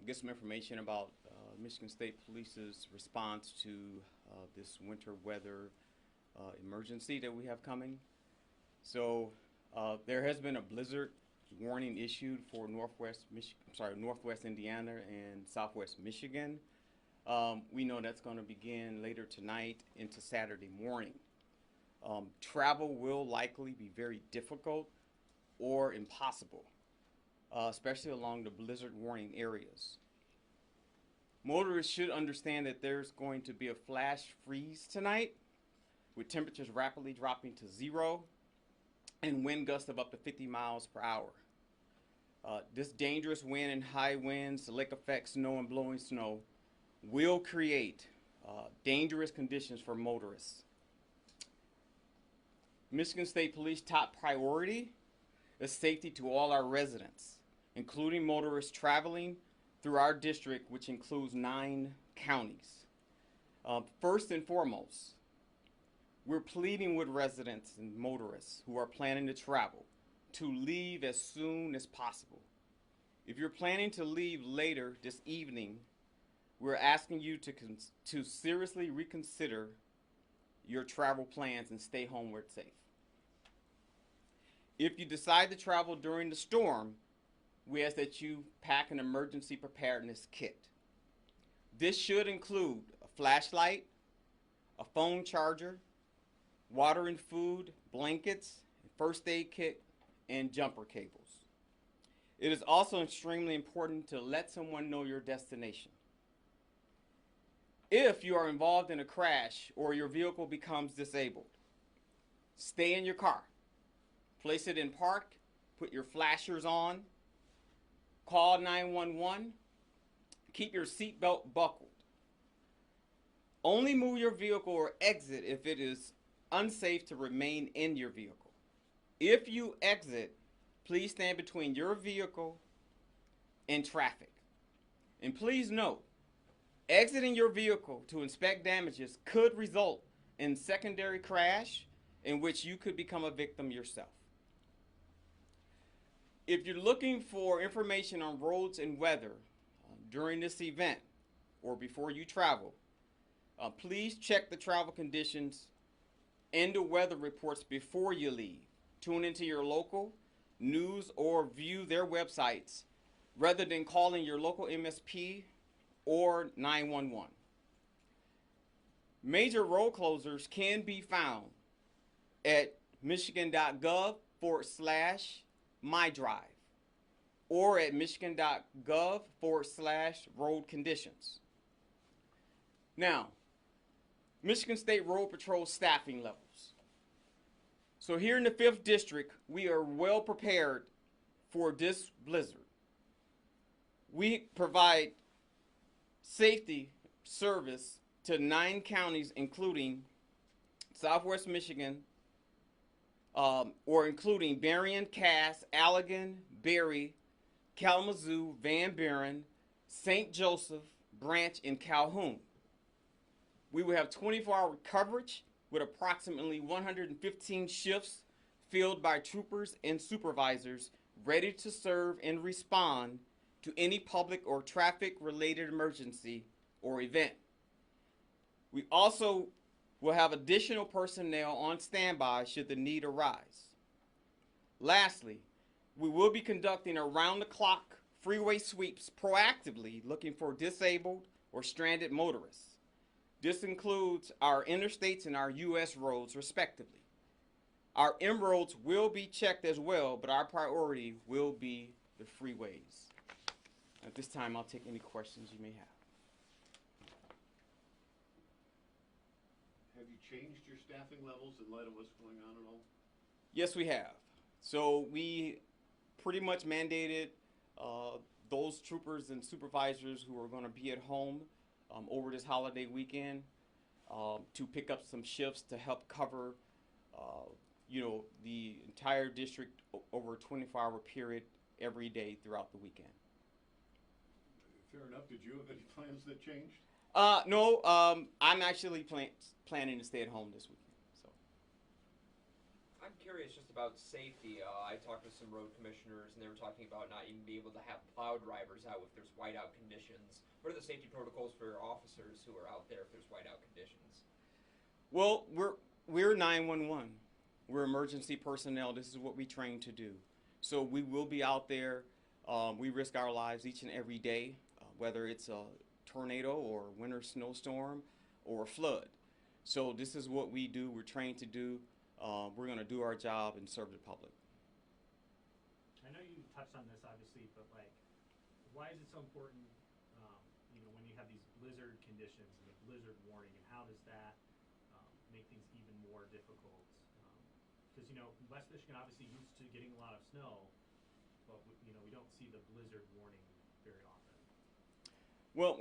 get some information about Michigan State Police's response to this winter weather emergency that we have coming. So there has been a blizzard warning issued for Northwest Indiana and Southwest Michigan. We know that's going to begin later tonight into Saturday morning. Travel will likely be very difficult or impossible, especially along the blizzard warning areas. Motorists should understand that there's going to be a flash freeze tonight, with temperatures rapidly dropping to 0 and wind gusts of up to 50 miles per hour. This dangerous wind and high winds, lake effect snow and blowing snow will create dangerous conditions for motorists. Michigan State Police top priority is safety to all our residents, including motorists traveling through our district, which includes 9 counties. First and foremost, we're pleading with residents and motorists who are planning to travel to leave as soon as possible. If you're planning to leave later this evening, we're asking you to seriously reconsider your travel plans and stay home where it's safe. If you decide to travel during the storm, we ask that you pack an emergency preparedness kit. This should include a flashlight, a phone charger, water and food, blankets, first aid kit, and jumper cables. It is also extremely important to let someone know your destination. If you are involved in a crash or your vehicle becomes disabled, stay in your car. Place it in park, put your flashers on, call 911, keep your seatbelt buckled. Only move your vehicle or exit if it is unsafe to remain in your vehicle. If you exit, please stand between your vehicle and traffic. And please note, exiting your vehicle to inspect damages could result in secondary crash in which you could become a victim yourself. If you're looking for information on roads and weather during this event or before you travel, please check the travel conditions and the weather reports before you leave. Tune into your local news or view their websites rather than calling your local MSP or 911. Major road closures can be found at michigan.gov/MyDrive or at michigan.gov/road conditions. Now, Michigan State Road Patrol staffing levels. So here in the 5th District, we are well prepared for this blizzard. We provide safety service to 9 counties, including Southwest Michigan, including Berrien, Cass, Allegan, Berry, Kalamazoo, Van Buren, St. Joseph, Branch, and Calhoun. We will have 24-hour coverage with approximately 115 shifts filled by troopers and supervisors ready to serve and respond to any public or traffic-related emergency or event. We also will have additional personnel on standby should the need arise. Lastly, we will be conducting around-the-clock freeway sweeps proactively looking for disabled or stranded motorists. This includes our interstates and our U.S. roads, respectively. Our M roads will be checked as well, but our priority will be the freeways. At this time, I'll take any questions you may have. Have you changed your staffing levels in light of what's going on at all? Yes, we have. So we pretty much mandated those troopers and supervisors who are going to be at home over this holiday weekend to pick up some shifts to help cover, the entire district over a 24-hour period every day throughout the weekend. Fair enough. Did you have any plans that changed? No, I'm actually planning to stay at home this weekend. So. I'm curious just about safety. I talked with some road commissioners, and they were talking about not even being able to have plow drivers out if there's whiteout conditions. What are the safety protocols for officers who are out there if there's whiteout conditions? Well, we're 911. We're emergency personnel. This is what we train to do. So we will be out there. We risk our lives each and every day, whether it's a tornado or winter snowstorm or a flood. So this is what we do. We're trained to do. We're going to do our job and serve the public. I know you touched on this obviously, but like, why is it so important? When you have these blizzard conditions and the blizzard warning, and how does that make things even more difficult? Because West Michigan obviously used to getting a lot of snow, but we don't see the blizzard warning very often. Well,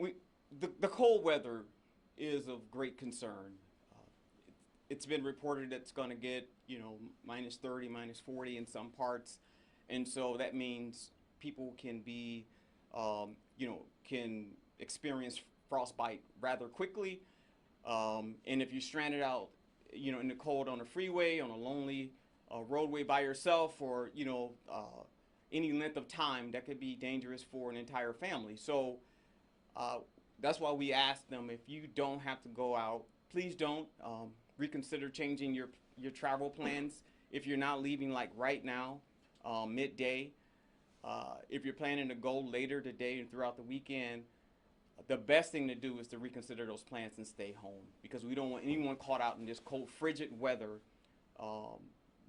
the cold weather is of great concern. It's been reported it's going to get minus 30, minus 40 in some parts, and so that means people can be can experience frostbite rather quickly. And if you're stranded out in the cold on a freeway, on a lonely roadway by yourself, or any length of time, that could be dangerous for an entire family. So that's why we ask them, if you don't have to go out, please don't. Reconsider changing your travel plans if you're not leaving like right now, midday. If you're planning to go later today and throughout the weekend, the best thing to do is to reconsider those plans and stay home, because we don't want anyone caught out in this cold, frigid weather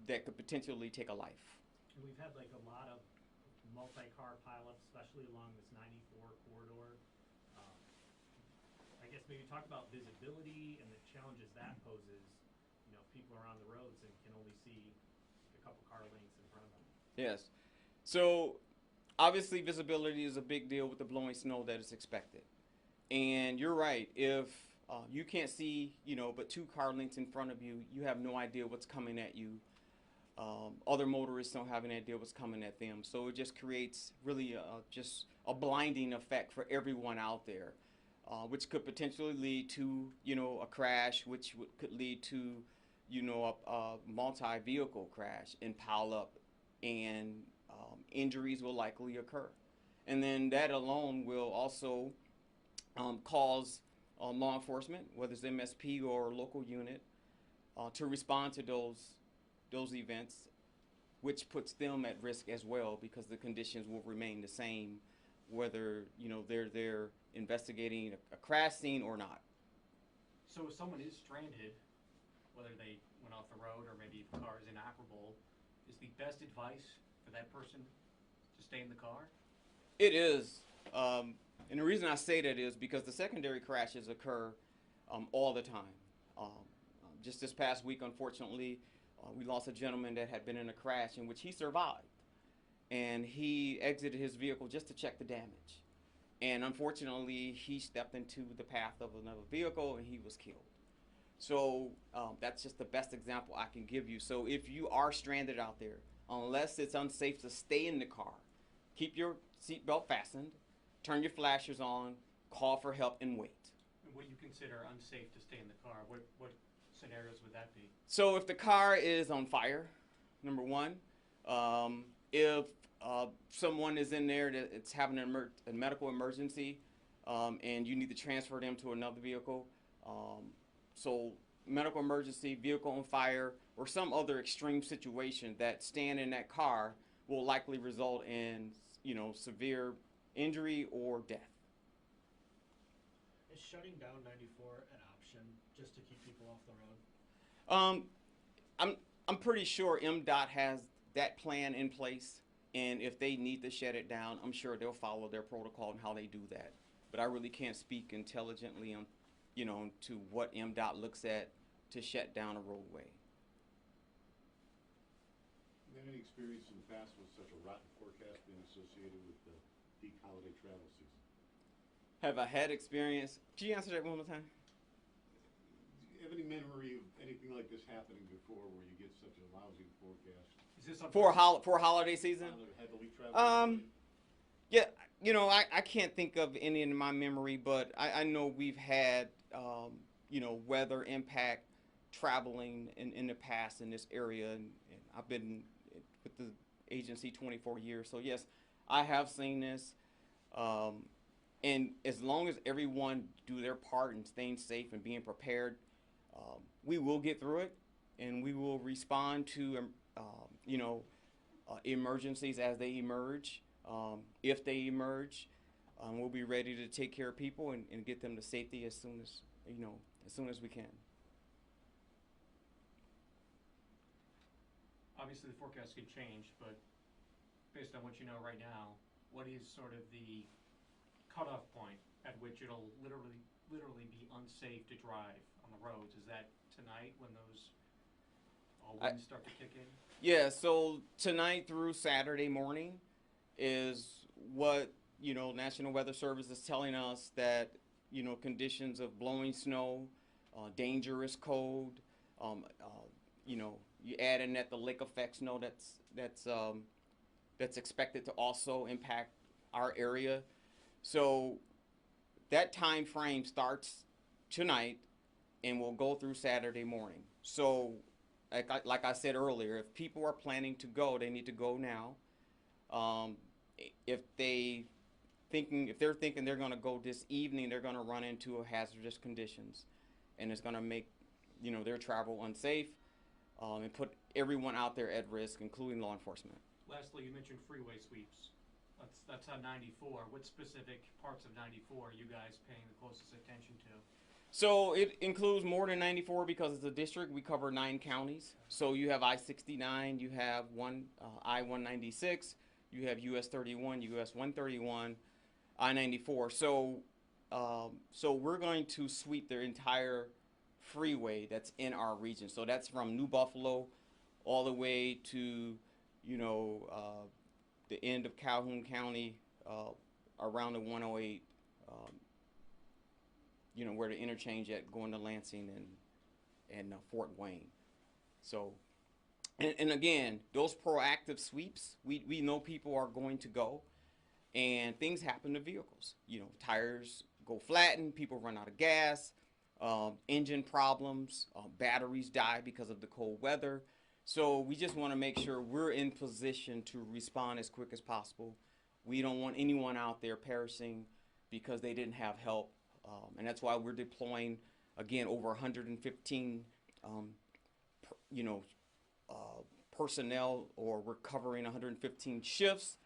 that could potentially take a life. And we've had like a lot of multi-car pileups, especially along this 94 corridor. I guess maybe talk about visibility and the challenges that poses. People are on the roads and can only see a couple car lengths in front of them. Yes. So obviously visibility is a big deal with the blowing snow that is expected. And you're right. If you can't see, but 2 car lengths in front of you, you have no idea what's coming at you. Other motorists don't have any idea what's coming at them. So it just creates really just a blinding effect for everyone out there, which could potentially lead to, a crash, which could lead to, a multi-vehicle crash and pile up, and injuries will likely occur. And then that alone will also cause law enforcement, whether it's MSP or local unit, to respond to those events, which puts them at risk as well, because the conditions will remain the same, whether they're investigating a crash scene or not. So if someone is stranded, whether they went off the road or maybe the car is inoperable, is the best advice for that person to stay in the car? It is. And the reason I say that is because the secondary crashes occur all the time. Just this past week, unfortunately, we lost a gentleman that had been in a crash in which he survived. And he exited his vehicle just to check the damage. And unfortunately, he stepped into the path of another vehicle and he was killed. So that's just the best example I can give you. So if you are stranded out there, unless it's unsafe to stay in the car, keep your seatbelt fastened, turn your flashers on, call for help, and wait. And what do you consider unsafe to stay in the car? What scenarios would that be? So if the car is on fire, number one, if someone is in there that it's having a medical emergency, and you need to transfer them to another vehicle, so medical emergency, vehicle on fire, or some other extreme situation that staying in that car will likely result in severe injury or death. Is shutting down 94 an option just to keep people off the road? I'm pretty sure MDOT has that plan in place, and if they need to shut it down, I'm sure they'll follow their protocol and how they do that. But I really can't speak intelligently on, to what MDOT looks at to shut down a roadway. Have you had any experience in the past with such a rotten forecast being associated with the peak holiday travel season? Have I had experience? Can you answer that one more time? Do you have any memory of anything like this happening before, where you get such a lousy forecast? Is this something For holiday season? Heavily traveled? Yeah, I can't think of any in my memory, but I know we've had, weather impact traveling in the past in this area, and I've been with the agency 24 years. So yes, I have seen this. And as long as everyone do their part in staying safe and being prepared, we will get through it, and we will respond to emergencies as they emerge. If they emerge, we'll be ready to take care of people and get them to safety as soon as we can. Obviously, the forecast could change, but based on what you know right now, what is sort of the cutoff point at which it'll literally be unsafe to drive on the roads? Is that tonight when those winds start to kick in? Yeah, so tonight through Saturday morning is what, National Weather Service is telling us, that, conditions of blowing snow, dangerous cold, you add in that the lake effect snow that's expected to also impact our area. So that time frame starts tonight and will go through Saturday morning. So like I said earlier, if people are planning to go, they need to go now. If they're thinking they're going to go this evening, they're going to run into hazardous conditions, and it's going to make their travel unsafe, and put everyone out there at risk, including law enforcement. Lastly, you mentioned freeway sweeps. That's on 94. What specific parts of 94 are you guys paying the closest attention to? So it includes more than 94 because it's a district. We cover 9 counties. So you have I-69, you have I-196, you have US 31, US 131, I-94. So we're going to sweep the entire freeway that's in our region. So that's from New Buffalo all the way to the end of Calhoun County, around the 108, where the interchange at going to Lansing and Fort Wayne. So, and again, those proactive sweeps, we know people are going to go, and things happen to vehicles. Tires go flatten, people run out of gas, engine problems, batteries die because of the cold weather. So we just want to make sure we're in position to respond as quick as possible. We don't want anyone out there perishing because they didn't have help. And that's why we're deploying, again, over 115, personnel, or we're covering 115 shifts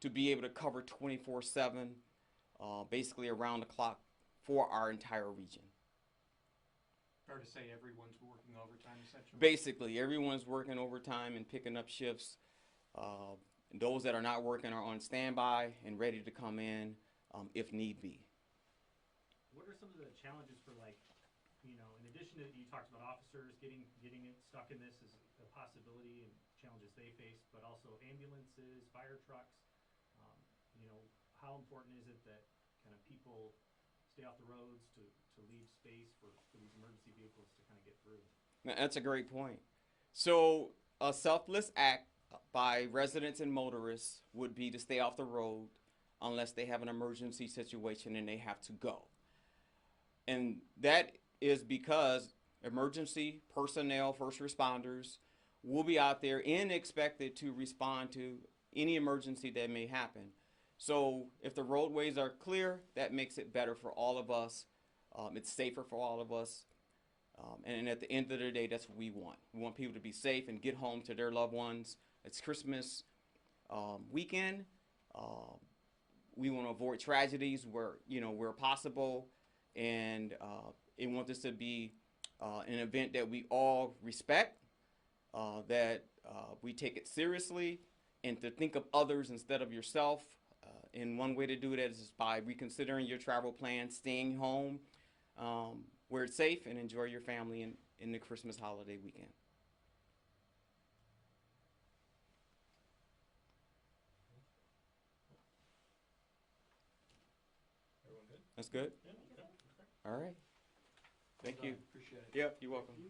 to be able to cover 24/7, basically around the clock for our entire region. Fair to say everyone's working overtime, essentially? Basically, everyone's working overtime and picking up shifts. Those that are not working are on standby and ready to come in if need be. What are some of the challenges for, in addition to, you talked about officers getting it stuck in this is a possibility and challenges they face, but also ambulances, fire trucks. How important is it that kind of people stay off the roads to leave space for these emergency vehicles to kind of get through? That's a great point. So a selfless act by residents and motorists would be to stay off the road unless they have an emergency situation and they have to go. And that is because emergency personnel, first responders, will be out there and expected to respond to any emergency that may happen. So if the roadways are clear, that makes it better for all of us. It's safer for all of us. And at the end of the day, that's what we want. We want people to be safe and get home to their loved ones. It's Christmas weekend. We want to avoid tragedies where possible. And we want this to be an event that we all respect, that we take it seriously, and to think of others instead of yourself. And one way to do that is by reconsidering your travel plans, staying home where it's safe, and enjoy your family in the Christmas holiday weekend. Everyone good? That's good? Yeah, okay. All right. Thank you. Appreciate it. Yep, you're welcome. You-